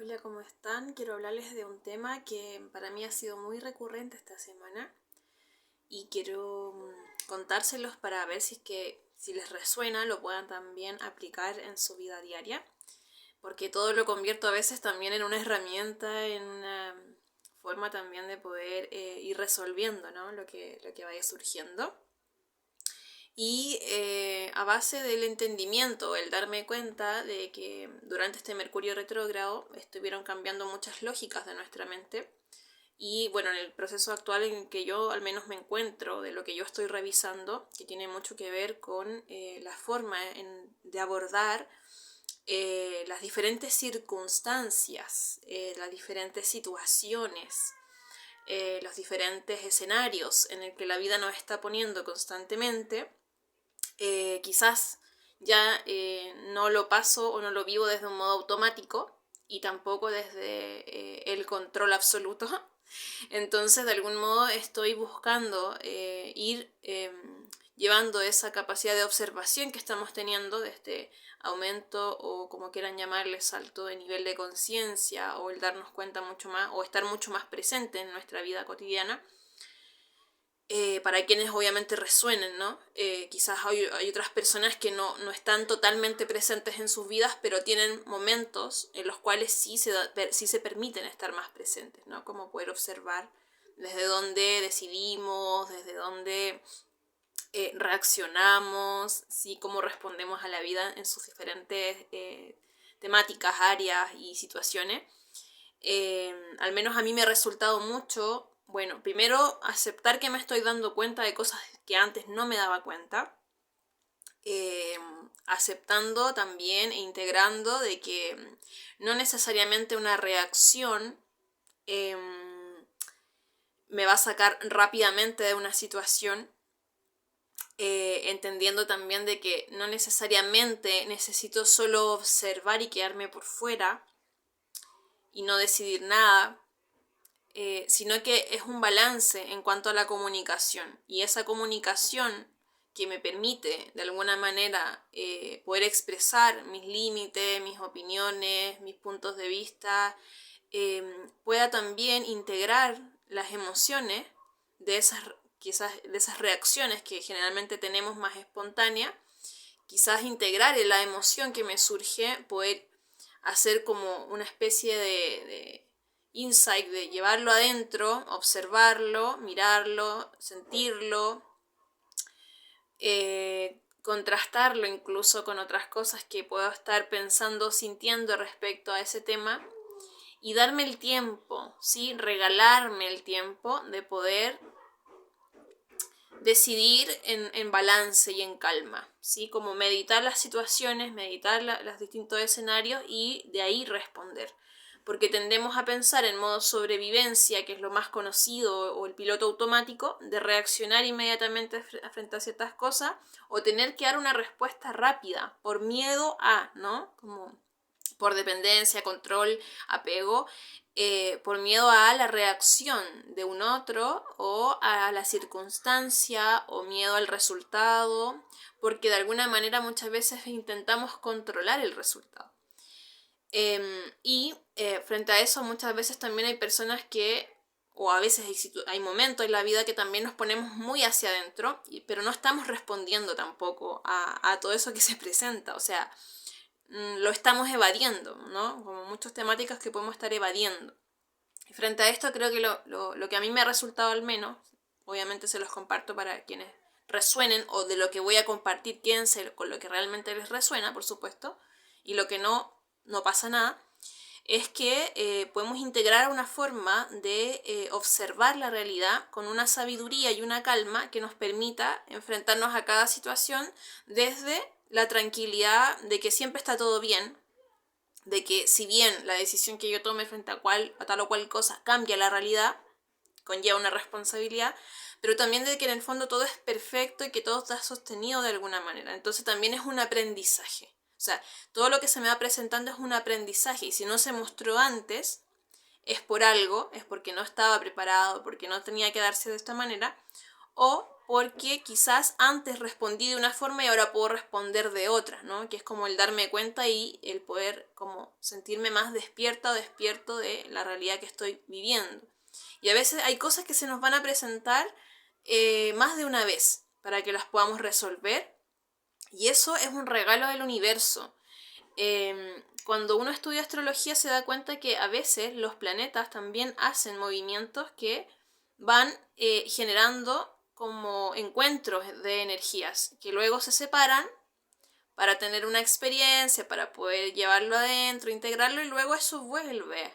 Hola, ¿cómo están? Quiero hablarles de un tema que para mí ha sido muy recurrente esta semana y quiero contárselos para ver si les resuena lo puedan también aplicar en su vida diaria, porque todo lo convierto a veces también en una herramienta, en una forma también de poder ir resolviendo, ¿no? lo que vaya surgiendo. Y a base del entendimiento, el darme cuenta de que durante este Mercurio retrógrado estuvieron cambiando muchas lógicas de nuestra mente. Y bueno, en el proceso actual en el que yo al menos me encuentro, de lo que yo estoy revisando, que tiene mucho que ver con la forma de abordar las diferentes circunstancias, las diferentes situaciones, los diferentes escenarios en el que la vida nos está poniendo constantemente. Quizás ya no lo paso o no lo vivo desde un modo automático y tampoco desde el control absoluto. Entonces, de algún modo estoy buscando ir llevando esa capacidad de observación que estamos teniendo de este aumento o como quieran llamarle salto de nivel de conciencia o el darnos cuenta mucho más o estar mucho más presente en nuestra vida cotidiana. Para quienes obviamente resuenen, ¿no? Quizás hay otras personas que no están totalmente presentes en sus vidas, pero tienen momentos en los cuales sí se permiten estar más presentes, ¿no? Como poder observar desde dónde decidimos, desde dónde reaccionamos, ¿sí? Cómo respondemos a la vida en sus diferentes temáticas, áreas y situaciones. Al menos a mí me ha resultado mucho, bueno, primero aceptar que me estoy dando cuenta de cosas que antes no me daba cuenta, aceptando también e integrando de que no necesariamente una reacción me va a sacar rápidamente de una situación, entendiendo también de que no necesariamente necesito solo observar y quedarme por fuera y no decidir nada, sino que es un balance en cuanto a la comunicación. Y esa comunicación que me permite, de alguna manera, poder expresar mis límites, mis opiniones, mis puntos de vista, pueda también integrar las emociones de esas reacciones que generalmente tenemos más espontáneas, quizás integrar en la emoción que me surge, poder hacer como una especie de insight, de llevarlo adentro, observarlo, mirarlo, sentirlo, contrastarlo incluso con otras cosas que puedo estar pensando, sintiendo respecto a ese tema y darme el tiempo, ¿sí? Regalarme el tiempo de poder decidir en balance y en calma, ¿sí? Como meditar las situaciones, meditar los distintos escenarios y de ahí responder. Porque tendemos a pensar en modo sobrevivencia, que es lo más conocido, o el piloto automático, de reaccionar inmediatamente frente a ciertas cosas, o tener que dar una respuesta rápida, por miedo a, ¿no? Como por dependencia, control, apego, por miedo a la reacción de un otro o a la circunstancia o miedo al resultado, porque de alguna manera muchas veces intentamos controlar el resultado. Frente a eso muchas veces también hay personas que, o a veces hay momentos en la vida que también nos ponemos muy hacia adentro, pero no estamos respondiendo tampoco a todo eso que se presenta, o sea, lo estamos evadiendo, ¿no? Como muchas temáticas que podemos estar evadiendo. Y frente a esto creo que lo que a mí me ha resultado al menos, obviamente se los comparto para quienes resuenen o de lo que voy a compartir, quédense con lo que realmente les resuena, por supuesto, y lo que no pasa nada, es que podemos integrar una forma de observar la realidad con una sabiduría y una calma que nos permita enfrentarnos a cada situación desde la tranquilidad de que siempre está todo bien, de que si bien la decisión que yo tome frente a tal o cual cosa cambia la realidad, conlleva una responsabilidad, pero también de que en el fondo todo es perfecto y que todo está sostenido de alguna manera. Entonces también es un aprendizaje. O sea, todo lo que se me va presentando es un aprendizaje y si no se mostró antes, es por algo, es porque no estaba preparado, porque no tenía que darse de esta manera, o porque quizás antes respondí de una forma y ahora puedo responder de otra, ¿no? Que es como el darme cuenta y el poder como sentirme más despierta o despierto de la realidad que estoy viviendo. Y a veces hay cosas que se nos van a presentar más de una vez para que las podamos resolver. Y eso es un regalo del universo. Cuando uno estudia astrología se da cuenta que a veces los planetas también hacen movimientos que van generando como encuentros de energías que luego se separan para tener una experiencia, para poder llevarlo adentro, integrarlo y luego eso vuelve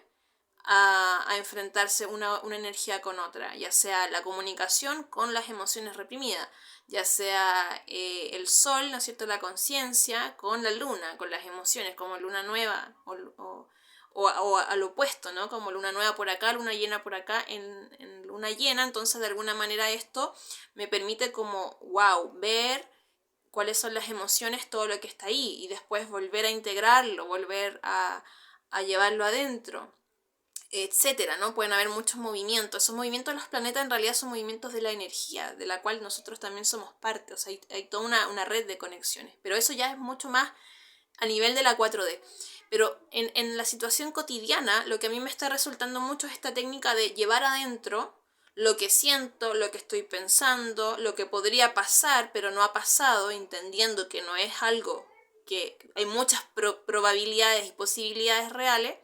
a enfrentarse una energía con otra, ya sea la comunicación con las emociones reprimidas, ya sea el sol, ¿no es cierto?, la conciencia con la luna, con las emociones, como luna nueva o al opuesto, ¿no? Como luna nueva por acá, luna llena por acá, en luna llena. Entonces de alguna manera esto me permite como, wow, ver cuáles son las emociones, todo lo que está ahí y después volver a integrarlo, volver a llevarlo adentro, etcétera, ¿no? Pueden haber muchos movimientos. Esos movimientos de los planetas en realidad son movimientos de la energía, de la cual nosotros también somos parte. O sea, hay toda una red de conexiones. Pero eso ya es mucho más a nivel de la 4D. Pero en la situación cotidiana, lo que a mí me está resultando mucho es esta técnica de llevar adentro lo que siento, lo que estoy pensando, lo que podría pasar, pero no ha pasado, entendiendo que no es algo que hay muchas probabilidades y posibilidades reales.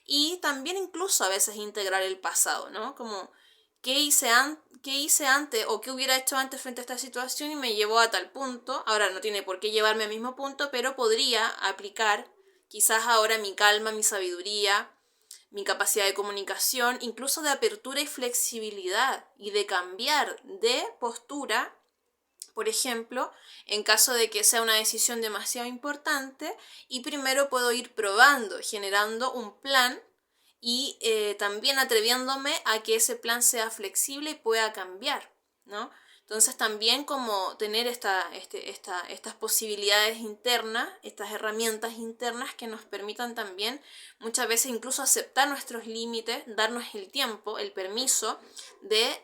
Y también incluso a veces integrar el pasado, ¿no? Como, ¿qué hice antes o qué hubiera hecho antes frente a esta situación y me llevó a tal punto? Ahora no tiene por qué llevarme al mismo punto, pero podría aplicar quizás ahora mi calma, mi sabiduría, mi capacidad de comunicación, incluso de apertura y flexibilidad y de cambiar de postura, por ejemplo, en caso de que sea una decisión demasiado importante y primero puedo ir probando, generando un plan y también atreviéndome a que ese plan sea flexible y pueda cambiar, ¿no? Entonces también como tener estas posibilidades internas, estas herramientas internas que nos permitan también muchas veces incluso aceptar nuestros límites, darnos el tiempo, el permiso de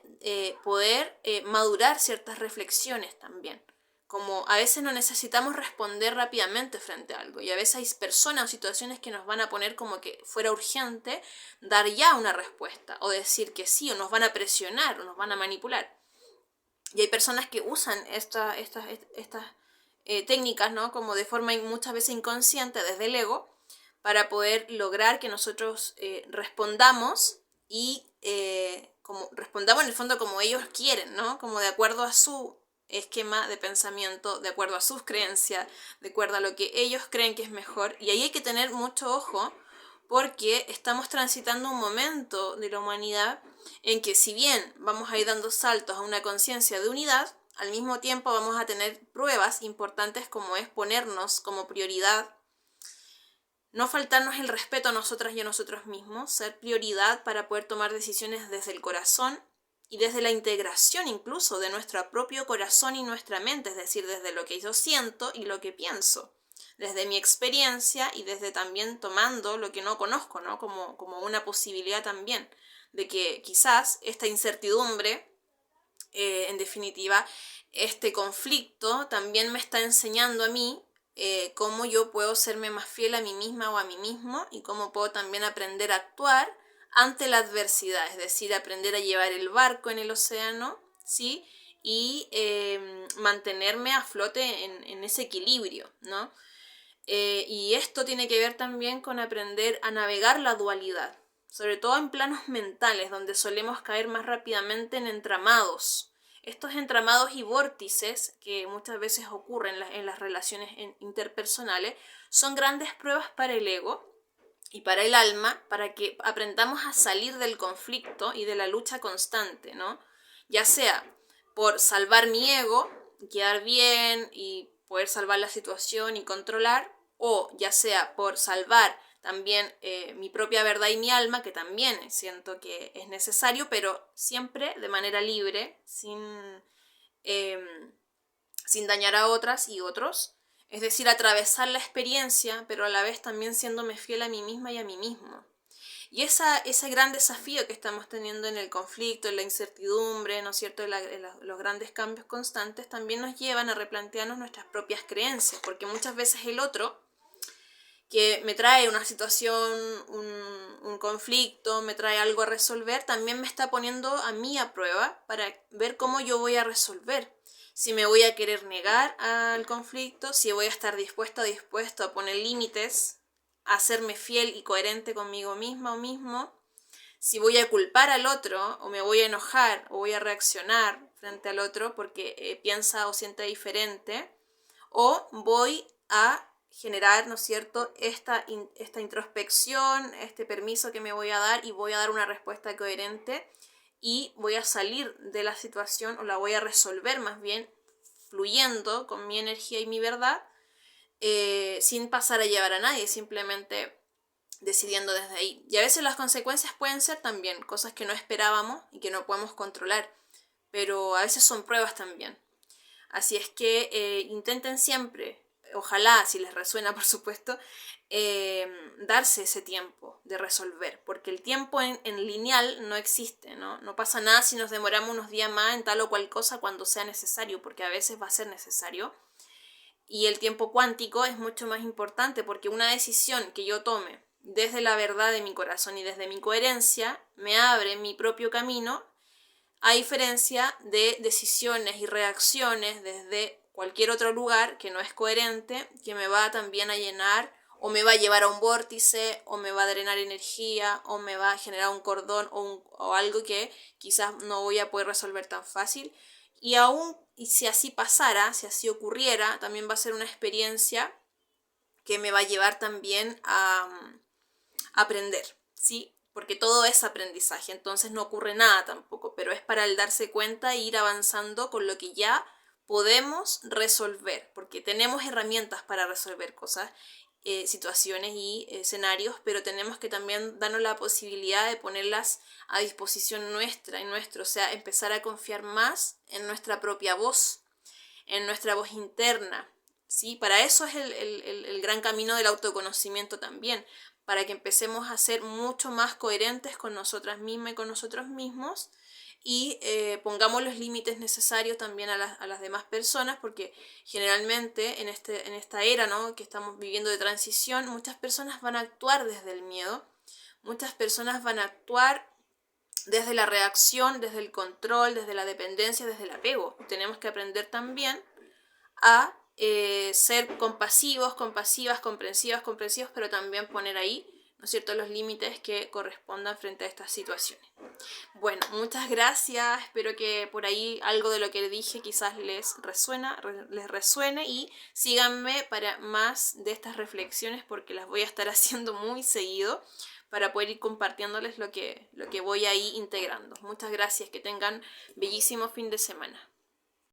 poder madurar ciertas reflexiones también. Como a veces no necesitamos responder rápidamente frente a algo y a veces hay personas o situaciones que nos van a poner como que fuera urgente dar ya una respuesta o decir que sí o nos van a presionar o nos van a manipular. Y hay personas que usan estas técnicas, ¿no? Como de forma muchas veces inconsciente desde el ego para poder lograr que nosotros respondamos y como respondamos en el fondo como ellos quieren, ¿no? Como de acuerdo a su esquema de pensamiento, de acuerdo a sus creencias, de acuerdo a lo que ellos creen que es mejor. Y ahí hay que tener mucho ojo porque estamos transitando un momento de la humanidad en que si bien vamos a ir dando saltos a una conciencia de unidad, al mismo tiempo vamos a tener pruebas importantes como es ponernos como prioridad, no faltarnos el respeto a nosotras y a nosotros mismos, ser prioridad para poder tomar decisiones desde el corazón y desde la integración incluso de nuestro propio corazón y nuestra mente, es decir, desde lo que yo siento y lo que pienso, desde mi experiencia y desde también tomando lo que no conozco, ¿no? Como una posibilidad también de que quizás esta incertidumbre, en definitiva, este conflicto también me está enseñando a mí cómo yo puedo serme más fiel a mí misma o a mí mismo y cómo puedo también aprender a actuar ante la adversidad, es decir, aprender a llevar el barco en el océano, ¿sí? Y mantenerme a flote en ese equilibrio, ¿no? Y esto tiene que ver también con aprender a navegar la dualidad, sobre todo en planos mentales, donde solemos caer más rápidamente en entramados. Estos entramados y vórtices que muchas veces ocurren en las relaciones interpersonales son grandes pruebas para el ego y para el alma, para que aprendamos a salir del conflicto y de la lucha constante, ¿no? Ya sea por salvar mi ego, quedar bien y poder salvar la situación y controlar, o ya sea por salvar también mi propia verdad y mi alma, que también siento que es necesario, pero siempre de manera libre, sin dañar a otras y otros. Es decir, atravesar la experiencia, pero a la vez también siéndome fiel a mí misma y a mí mismo. Y ese gran desafío que estamos teniendo en el conflicto, en la incertidumbre, ¿no es cierto?, los grandes cambios constantes, también nos llevan a replantearnos nuestras propias creencias, porque muchas veces el otro, que me trae una situación, un conflicto, me trae algo a resolver, también me está poniendo a mí a prueba para ver cómo yo voy a resolver. Si me voy a querer negar al conflicto, si voy a estar dispuesto a poner límites, a serme fiel y coherente conmigo misma o mismo, si voy a culpar al otro o me voy a enojar o voy a reaccionar frente al otro porque piensa o siente diferente, o voy a generar, ¿no es cierto?, esta introspección, este permiso que me voy a dar y voy a dar una respuesta coherente y voy a salir de la situación o la voy a resolver más bien fluyendo con mi energía y mi verdad, sin pasar a llevar a nadie, simplemente decidiendo desde ahí. Y a veces las consecuencias pueden ser también cosas que no esperábamos y que no podemos controlar, pero a veces son pruebas también. Así es que intenten siempre, ojalá, si les resuena por supuesto, darse ese tiempo de resolver, porque el tiempo en lineal no existe, ¿no? No pasa nada si nos demoramos unos días más en tal o cual cosa cuando sea necesario, porque a veces va a ser necesario. Y el tiempo cuántico es mucho más importante, porque una decisión que yo tome desde la verdad de mi corazón y desde mi coherencia me abre mi propio camino, a diferencia de decisiones y reacciones desde cualquier otro lugar que no es coherente, que me va también a llenar o me va a llevar a un vórtice o me va a drenar energía o me va a generar un cordón o algo que quizás no voy a poder resolver tan fácil. Y si así pasara, si así ocurriera, también va a ser una experiencia que me va a llevar también a aprender, ¿sí? Porque todo es aprendizaje, entonces no ocurre nada tampoco, pero es para el darse cuenta e ir avanzando con lo que ya podemos resolver, porque tenemos herramientas para resolver cosas, situaciones y escenarios, pero tenemos que también darnos la posibilidad de ponerlas a disposición nuestra y nuestro, o sea, empezar a confiar más en nuestra propia voz, en nuestra voz interna, ¿sí? Para eso es el gran camino del autoconocimiento también, para que empecemos a ser mucho más coherentes con nosotras mismas y con nosotros mismos y pongamos los límites necesarios también a las demás personas, porque generalmente en esta era, ¿no?, que estamos viviendo de transición, muchas personas van a actuar desde el miedo, muchas personas van a actuar desde la reacción, desde el control, desde la dependencia, desde el apego. Tenemos que aprender también a ser compasivos, compasivas, comprensivos, pero también poner ahí, ¿no es cierto?, los límites que correspondan frente a estas situaciones. Bueno, muchas gracias, espero que por ahí algo de lo que dije quizás les resuene y síganme para más de estas reflexiones porque las voy a estar haciendo muy seguido para poder ir compartiéndoles lo que voy ahí integrando. Muchas gracias, que tengan bellísimo fin de semana.